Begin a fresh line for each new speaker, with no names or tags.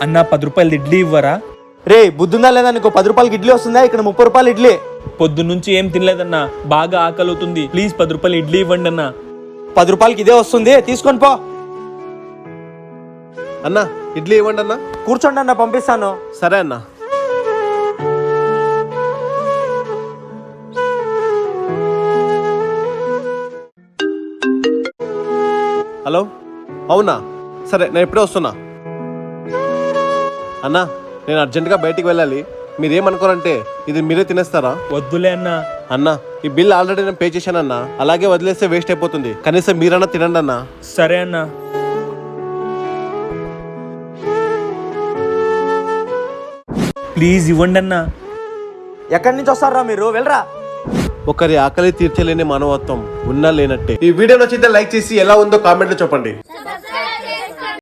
అన్న 10 రూపాయలు ఇడ్లీ ఇవ్వరా?
రే బుద్ధుందా లేదా నీకు? 10 రూపాయలకి ఇడ్లీ వస్తుందా? ఇక్కడ 30 రూపాయలు ఇడ్లీ.
పొద్దున్నుంచి ఏం తినలేదన్నా, బాగా ఆకలి అవుతుంది. ప్లీజ్ 10 రూపాయలు ఇడ్లీ ఇవ్వండి అన్న.
10 రూపాయలకి ఇదే వస్తుంది, తీసుకొని పో.
అన్న ఇడ్లీ ఇవ్వండి అన్న.
కూర్చోండి అన్న, పంపిస్తాను.
సరే అన్న. హలో, అవునా? సరే నేను ఇప్పుడే వస్తున్నా. అన్న నేను అర్జెంటుగా బయటికి వెళ్ళాలి. మీరేమనుకోరంటే ఇది మీరే తినేస్తారా?
వద్దులే అన్న.
అన్న ఈ బిల్ ఆల్రెడీ నేను పే చేశానన్నా, అలాగే వదిలేస్తే వేస్ట్ అయిపోతుంది. కనీసం మీరన్నా తినండి అన్న.
సరే అన్న. ప్లీజ్ ఇవ్వండి అన్న.
ఎక్కడి నుంచి వస్తారా మీరు? వెళ్ళరా.
ఒకరి ఆకలి తీర్చలేని మానవత్వం ఉన్నా లేనట్టే. ఈ వీడియో నచ్చితే లైక్ చేసి ఎలా ఉందో కామెంట్లో చెప్పండి.